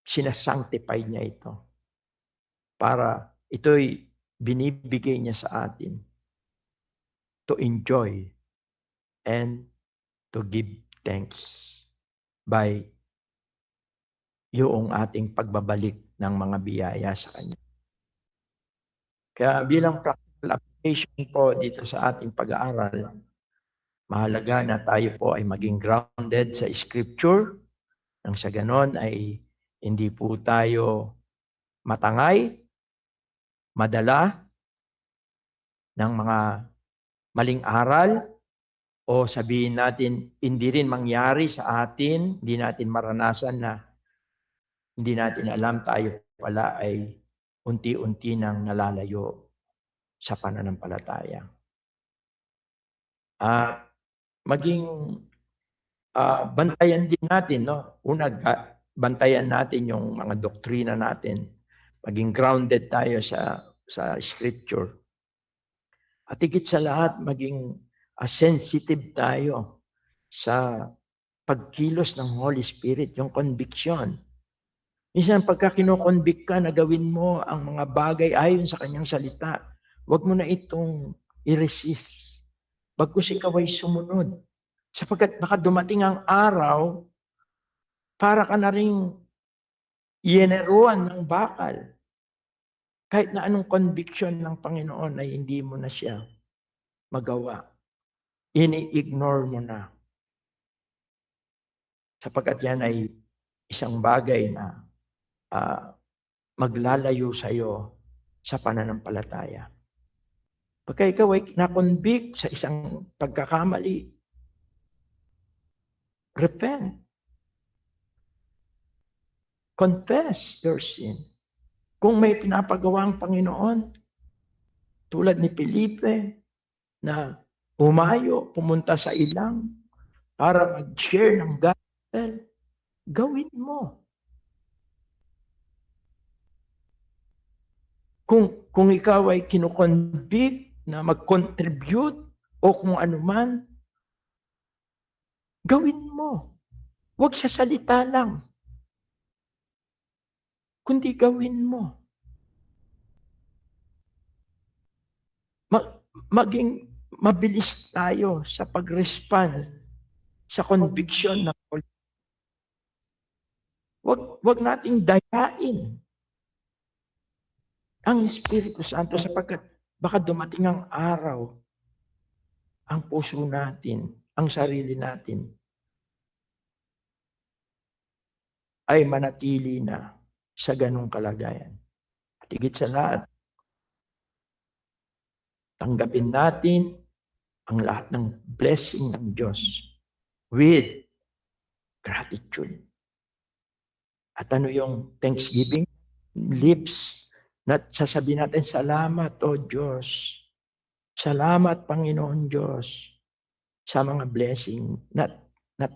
sinasanctify niya ito para ito'y binibigay niya sa atin to enjoy and to give thanks by yung ating pagbabalik ng mga biyaya sa Kanya. Kaya bilang practical application po dito sa ating pag-aaral, mahalaga na tayo po ay maging grounded sa Scripture, nang sa ganon ay hindi po tayo matangay, madala ng mga maling aral, o sabihin natin, hindi rin mangyari sa atin, hindi natin maranasan na hindi natin alam tayo pala ay unti-unti nang nalalayo sa pananampalataya. Maging bantayan din natin, no? Una, bantayan natin yung mga doktrina natin. Maging grounded tayo sa Scripture. At higit sa lahat, maging sensitive tayo sa pagkilos ng Holy Spirit, yung conviction. Minsan pagka kino-convict ka na gawin mo ang mga bagay ayon sa kanyang salita, huwag mo na itong i-resist. Bagkus ikaw ay sumunod. Sapagkat baka dumating ang araw, para ka na rin iyeneruan ng bakal. Kahit na anong conviction ng Panginoon ay hindi mo na siya magawa. Ini-ignore mo na. Sapagkat yan ay isang bagay na maglalayo sa iyo sa pananampalataya. Pagka ikaw ay na-convict sa isang pagkakamali, repent. Confess your sin. Kung may pinapagawa ang Panginoon, tulad ni Felipe, na umayo, pumunta sa ilang, para mag-share ng gospel, gawin mo. Kung ikaw ay kinukonvict na mag-contribute o kung ano man, gawin mo. Huwag sa salita lang. kundi gawin mo. Maging mabilis tayo sa pag-respond sa conviction ng Holy. Wag nating dayain ang Espiritu Santo sapagkat baka dumating ang araw, ang puso natin, ang sarili natin ay manatili na sa ganong kalagayan. At higit sa lahat, tanggapin natin ang lahat ng blessing ng Diyos with gratitude. At ano yung thanksgiving? Lips na sasabihin natin, salamat o Diyos. Salamat Panginoon Diyos sa mga blessing. Not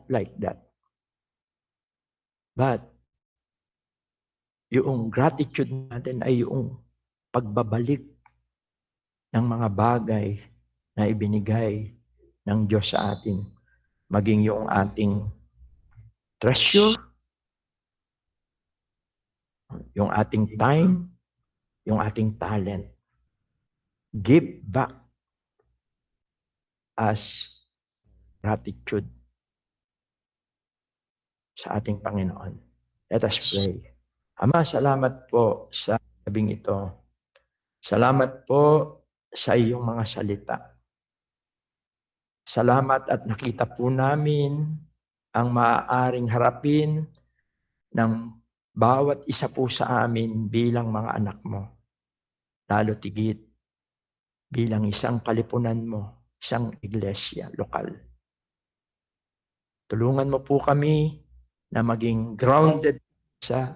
like that. But yung gratitude natin ay yung pagbabalik ng mga bagay na ibinigay ng Diyos sa atin. Maging yung ating treasure, yung ating time, yung ating talent. Give back as gratitude sa ating Panginoon. Let us pray. Ama, salamat po sa gabing ito. Salamat po sa iyong mga salita. Salamat at nakita po namin ang maaaring harapin ng bawat isa po sa amin bilang mga anak mo. Lalo tigit bilang isang kalipunan mo, isang iglesia lokal. Tulungan mo po kami na maging grounded sa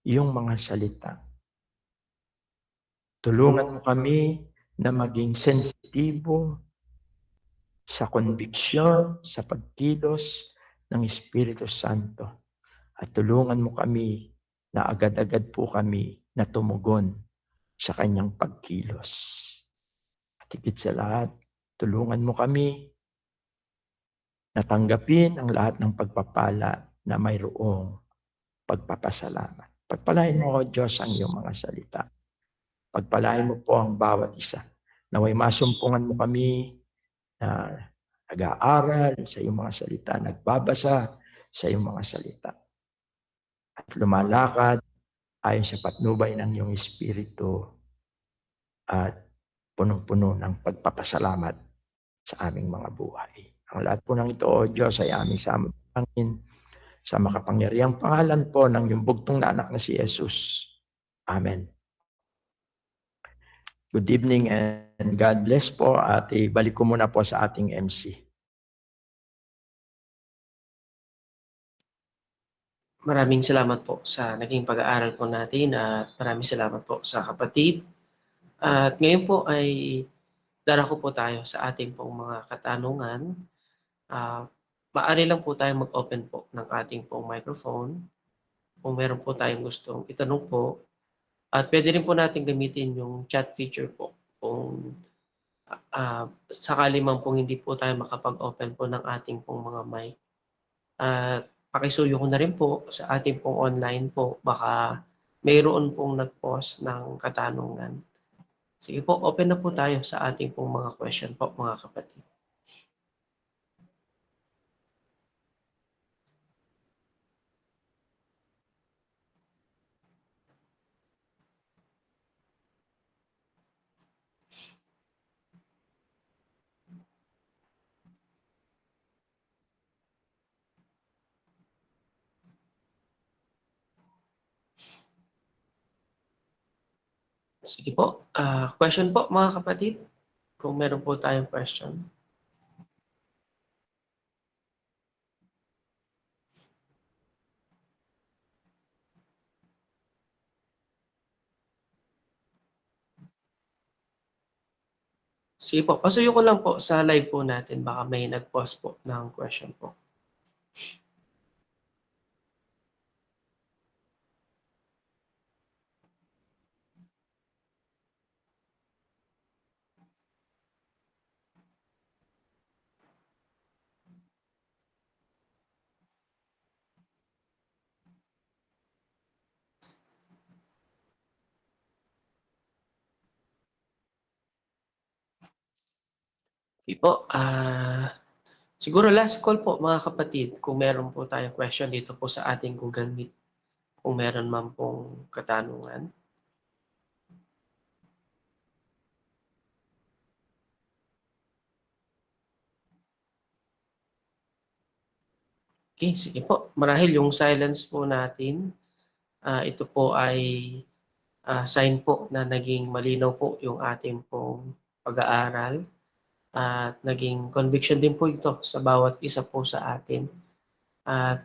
iyong mga salita. Tulungan mo kami na maging sensitibo sa conviction, sa pagkilos ng Espiritu Santo. At tulungan mo kami na agad-agad po kami na tumugon sa kanyang pagkilos. At higit sa lahat, tulungan mo kami na tanggapin ang lahat ng pagpapala na mayroong pagpapasalamat. Pagpalain mo, O Diyos, ang iyong mga salita. Pagpalain mo po ang bawat isa. Naway masumpungan mo kami na nag-aaral sa iyong mga salita, nagbabasa sa iyong mga salita. At lumalakad ayon sa patnubay ng iyong Espiritu at punong-puno ng pagpapasalamat sa aming mga buhay. Ang lahat po ng ito, O Diyos, ay aming samapangin sa makapangyarihang pangalan po ng iyong bugtong na anak na si Jesus. Amen. Good evening and God bless po at ibalik ko muna po sa ating MC. Maraming salamat po sa naging pag-aaral po natin at maraming salamat po sa kapatid. At ngayon po ay darako po tayo sa ating pong mga katanungan. Maaari lang po tayo mag-open po ng ating pong microphone kung meron po tayong gustong itanong po. At pwede rin po natin gamitin yung chat feature po kung sakali man pong hindi po tayo makapag-open po ng ating pong mga mic. At pakisuyo ko na rin po sa ating pong online po. Baka mayroon pong nag-post ng katanungan. Sige po, open na po tayo sa ating pong mga question po, mga kapatid. Sige po. Question po mga kapatid. Kung meron po tayong question. Sige po. Pasuyo ko lang po sa live po natin. Baka may nag-post po ng question po. Okay po, siguro last call po mga kapatid kung meron po tayong question dito po sa ating Google Meet, kung meron man pong katanungan. Okay, sige po. Marahil yung silence po natin, ito po ay sign po na naging malinaw po yung ating pong pag-aaral at naging conviction din po ito sa bawat isa po sa atin. At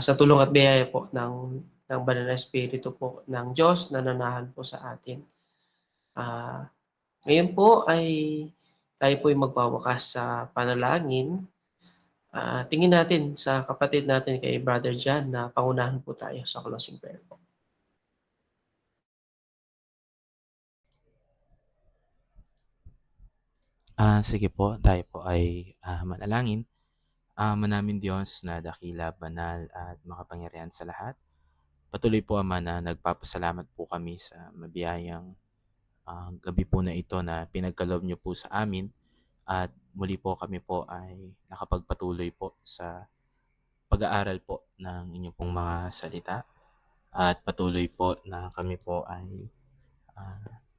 sa tulong at biyaya po ng Banal na Espiritu po ng Diyos na nanahan po sa atin. Ngayon po ay tayo po ay magwawakas sa panalangin. Tingin natin sa kapatid natin kay Brother John na pangunahan po tayo sa closing prayer po. Sige po, tayo po ay manalangin. Manamin Diyos na dakila, banal at makapangyarihan sa lahat. Patuloy po Ama na nagpapasalamat po kami sa mabiyayang gabi po na ito na pinagkaloob niyo po sa amin. At muli po kami po ay nakapagpatuloy po sa pag-aaral po ng inyong pong mga salita. At patuloy po na kami po ay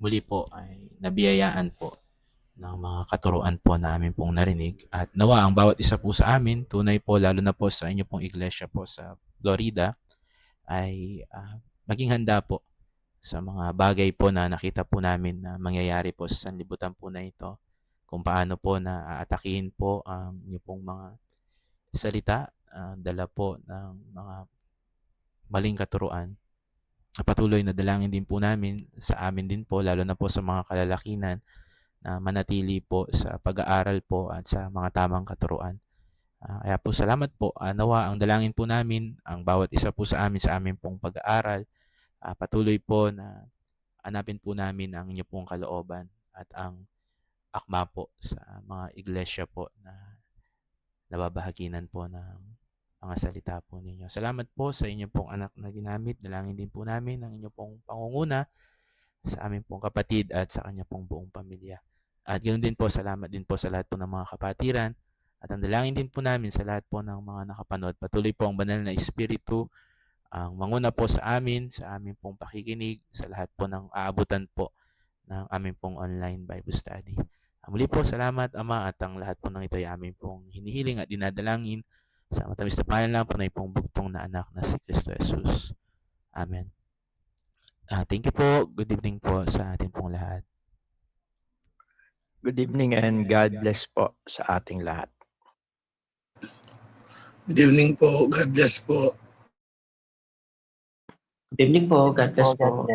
muli po ay nabiyayaan po ng mga katuruan po na amin pong narinig. At nawa ang bawat isa po sa amin, tunay po lalo na po sa inyo pong iglesia po sa Florida, ay maging handa po sa mga bagay po na nakita po namin na mangyayari po sa sanlibutan po na ito. Kung paano po na aatakihin po ang inyo pong mga salita, dala po ng mga maling katuruan. Patuloy na dalangin din po namin sa amin din po, lalo na po sa mga kalalakinan, na manatili po sa pag-aaral po at sa mga tamang katuruan. Kaya po salamat po. Nawa ang dalangin po namin, ang bawat isa po sa amin pong pag-aaral, patuloy po na hanapin po namin ang inyo pong kalooban at ang akma po sa mga iglesia po na nababahaginan po ng mga salita po ninyo. Salamat po sa inyo pong anak na ginamit. Dalangin din po namin ang inyo pong pangunguna sa aming pong kapatid at sa kanya pong buong pamilya. At ganoon din po, salamat din po sa lahat po ng mga kapatiran. At ang dalangin din po namin sa lahat po ng mga nakapanood. Patuloy po ang banal na Espiritu ang manguna po sa amin pong pakikinig, sa lahat po ng aabutan po ng aming pong online Bible study. Muli po, salamat Ama, at ang lahat po ng ito ay aming pong hinihiling at dinadalangin sa matamis na pangalan po na ipong bugtong na anak na si Kristo Jesus. Amen. Thank you po. Good evening po sa atin pong lahat. Good evening and God bless po sa ating lahat. Good evening po. God bless po. Good evening po. God bless po.